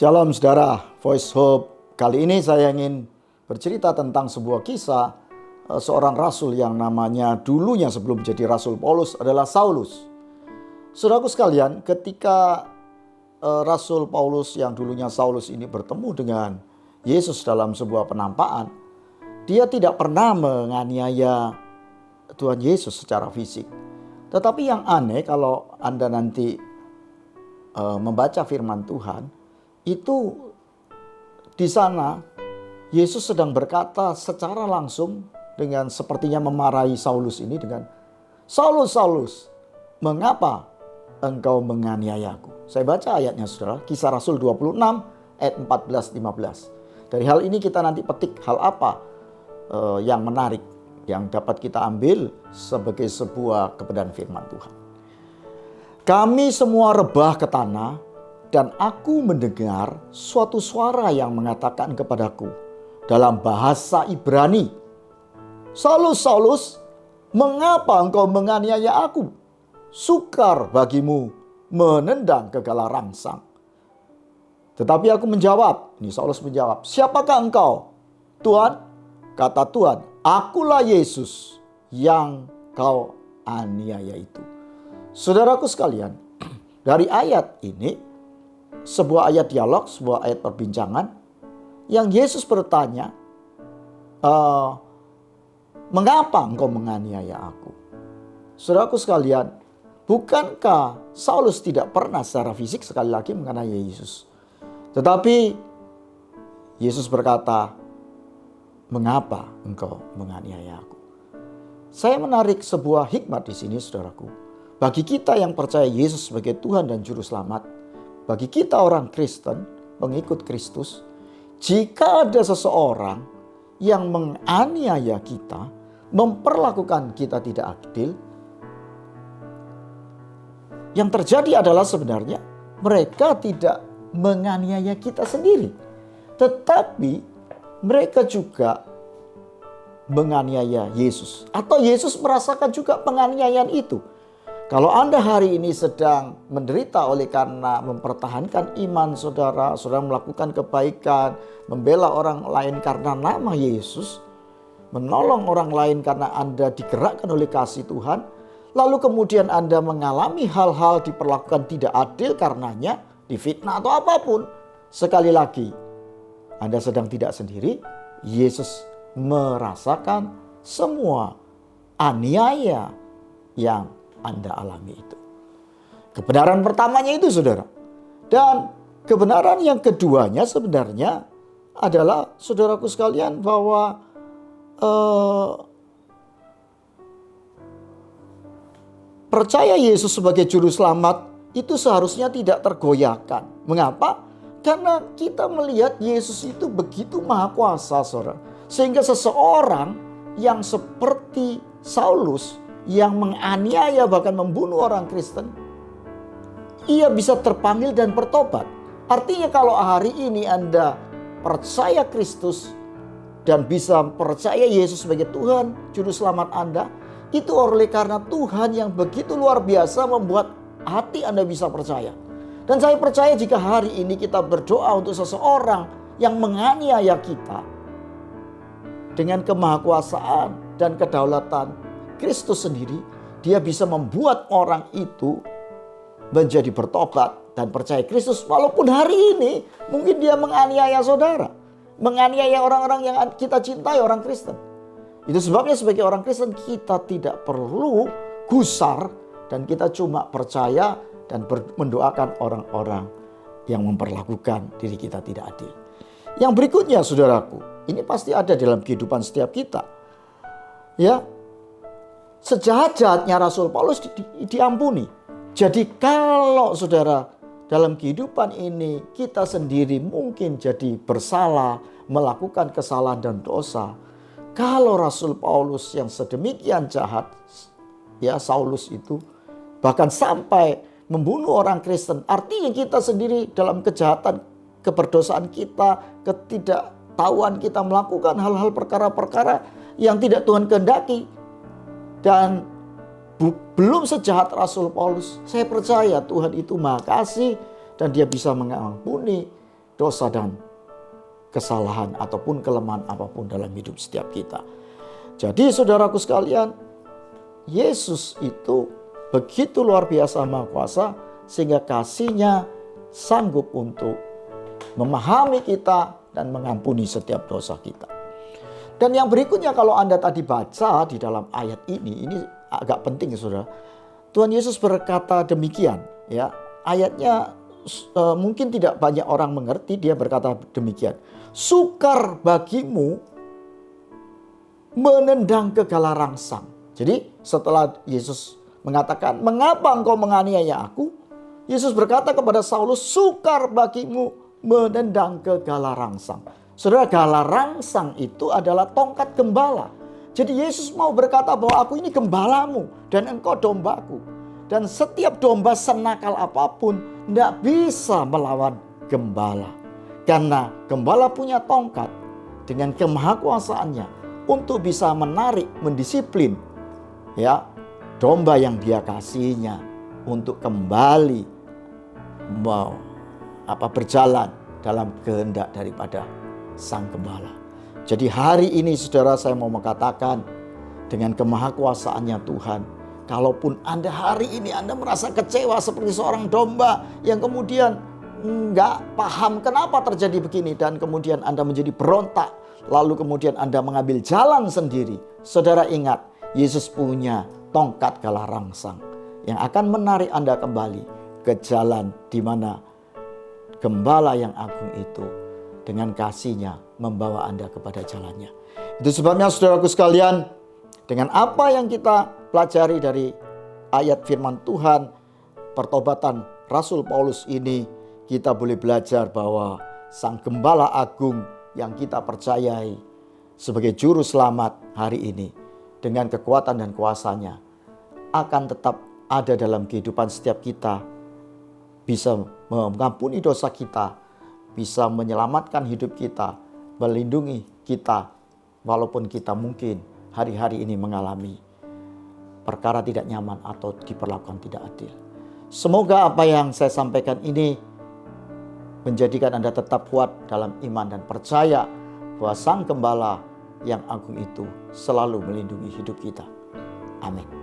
Shalom saudara, Voice Hope. Kali ini saya ingin bercerita tentang sebuah kisah seorang rasul yang namanya dulunya sebelum jadi Rasul Paulus adalah Saulus. Saudaraku sekalian, ketika Rasul Paulus yang dulunya Saulus ini bertemu dengan Yesus dalam sebuah penampakan, dia tidak pernah menganiaya Tuhan Yesus secara fisik. Tetapi yang aneh kalau Anda nanti membaca firman Tuhan, itu di sana Yesus sedang berkata secara langsung dengan sepertinya memarahi Saulus ini dengan, "Saulus, Saulus, mengapa engkau menganiayaku?" Saya baca ayatnya saudara, Kisah Rasul 26 ayat 14-15. Dari hal ini kita nanti petik hal apa yang menarik yang dapat kita ambil sebagai sebuah kebenaran firman Tuhan. "Kami semua rebah ke tanah, dan aku mendengar suatu suara yang mengatakan kepadaku dalam bahasa Ibrani, 'Saulus, Saulus, mengapa engkau menganiaya aku? Sukar bagimu menendang gegala rangsang.' Tetapi aku menjawab," ini Saulus menjawab, "Siapakah engkau, Tuhan?" Kata Tuhan, "Akulah Yesus yang kau aniaya itu." Saudaraku sekalian, dari ayat ini, sebuah ayat dialog, sebuah ayat perbincangan yang Yesus bertanya, "Mengapa engkau menganiaya aku?" Saudaraku sekalian, bukankah Saulus tidak pernah secara fisik sekali lagi menganiaya Yesus? Tetapi Yesus berkata, "Mengapa engkau menganiaya aku?" Saya menarik sebuah hikmat di sini, saudaraku. Bagi kita yang percaya Yesus sebagai Tuhan dan Juru Selamat, bagi kita orang Kristen, pengikut Kristus, jika ada seseorang yang menganiaya kita, memperlakukan kita tidak adil, yang terjadi adalah sebenarnya mereka tidak menganiaya kita sendiri, tetapi mereka juga menganiaya Yesus, atau Yesus merasakan juga penganiayaan itu. Kalau Anda hari ini sedang menderita oleh karena mempertahankan iman saudara, saudara melakukan kebaikan, membela orang lain karena nama Yesus, menolong orang lain karena Anda digerakkan oleh kasih Tuhan, lalu kemudian Anda mengalami hal-hal diperlakukan tidak adil karenanya, difitnah atau apapun, sekali lagi Anda sedang tidak sendiri. Yesus merasakan semua aniaya yang Anda alami itu. Kebenaran pertamanya itu, saudara. Dan kebenaran yang keduanya sebenarnya adalah, saudaraku sekalian, bahwa percaya Yesus sebagai Juru Selamat itu seharusnya tidak tergoyahkan. Mengapa? Karena kita melihat Yesus itu begitu maha kuasa, saudara. Sehingga seseorang yang seperti Saulus, yang menganiaya bahkan membunuh orang Kristen, ia bisa terpanggil dan bertobat. Artinya kalau hari ini Anda percaya Kristus dan bisa percaya Yesus sebagai Tuhan Juru Selamat Anda, itu oleh karena Tuhan yang begitu luar biasa membuat hati Anda bisa percaya. Dan saya percaya jika hari ini kita berdoa untuk seseorang yang menganiaya kita, dengan kemahakuasaan dan kedaulatan Kristus sendiri, dia bisa membuat orang itu menjadi bertobat dan percaya Kristus. Walaupun hari ini mungkin dia menganiaya saudara, menganiaya orang-orang yang kita cintai, orang Kristen. Itu sebabnya sebagai orang Kristen kita tidak perlu gusar, dan kita cuma percaya dan mendoakan orang-orang yang memperlakukan diri kita tidak adil. Yang berikutnya, saudaraku, ini pasti ada dalam kehidupan setiap kita. Ya, sejahat-jahatnya Rasul Paulus diampuni. Jadi kalau saudara dalam kehidupan ini kita sendiri mungkin jadi bersalah, melakukan kesalahan dan dosa, kalau Rasul Paulus yang sedemikian jahat, ya Saulus itu, bahkan sampai membunuh orang Kristen, artinya kita sendiri dalam kejahatan, keberdosaan kita, ketidaktahuan kita melakukan hal-hal perkara-perkara yang tidak Tuhan kehendaki. Dan belum sejahat Rasul Paulus, saya percaya Tuhan itu maha kasih dan dia bisa mengampuni dosa dan kesalahan ataupun kelemahan apapun dalam hidup setiap kita. Jadi saudaraku sekalian, Yesus itu begitu luar biasa maha kuasa sehingga kasih-Nya sanggup untuk memahami kita dan mengampuni setiap dosa kita. Dan yang berikutnya kalau Anda tadi baca di dalam ayat ini agak penting saudara. Tuhan Yesus berkata demikian ya. Ayatnya mungkin tidak banyak orang mengerti, dia berkata demikian. Sukar bagimu menendang kegala rangsang. Jadi setelah Yesus mengatakan, mengapa engkau menganiaya aku? Yesus berkata kepada Saulus, sukar bagimu menendang kegala rangsang. Saudara, gala rangsang itu adalah tongkat gembala. Jadi Yesus mau berkata bahwa aku ini gembalamu dan engkau dombaku. Dan setiap domba senakal apapun tidak bisa melawan gembala. Karena gembala punya tongkat dengan kemahakuasaannya untuk bisa menarik, mendisiplin ya domba yang dia kasihinya untuk kembali berjalan dalam kehendak daripada sang gembala. Jadi hari ini saudara, saya mau mengatakan dengan kemahakuasaannya Tuhan, kalaupun Anda hari ini Anda merasa kecewa seperti seorang domba yang kemudian nggak paham kenapa terjadi begini dan kemudian Anda menjadi berontak, lalu kemudian Anda mengambil jalan sendiri. Saudara ingat, Yesus punya tongkat gala rangsang yang akan menarik Anda kembali ke jalan di mana gembala yang agung itu dengan kasih-Nya membawa Anda kepada jalannya. Itu sebabnya saudaraku sekalian, dengan apa yang kita pelajari dari ayat firman Tuhan, pertobatan Rasul Paulus ini, kita boleh belajar bahwa Sang Gembala Agung yang kita percayai sebagai juru selamat hari ini dengan kekuatan dan kuasanya akan tetap ada dalam kehidupan setiap kita, bisa mengampuni dosa kita, bisa menyelamatkan hidup kita, melindungi kita walaupun kita mungkin hari-hari ini mengalami perkara tidak nyaman atau diperlakukan tidak adil. Semoga apa yang saya sampaikan ini menjadikan Anda tetap kuat dalam iman dan percaya bahwa Sang Gembala yang agung itu selalu melindungi hidup kita. Amin.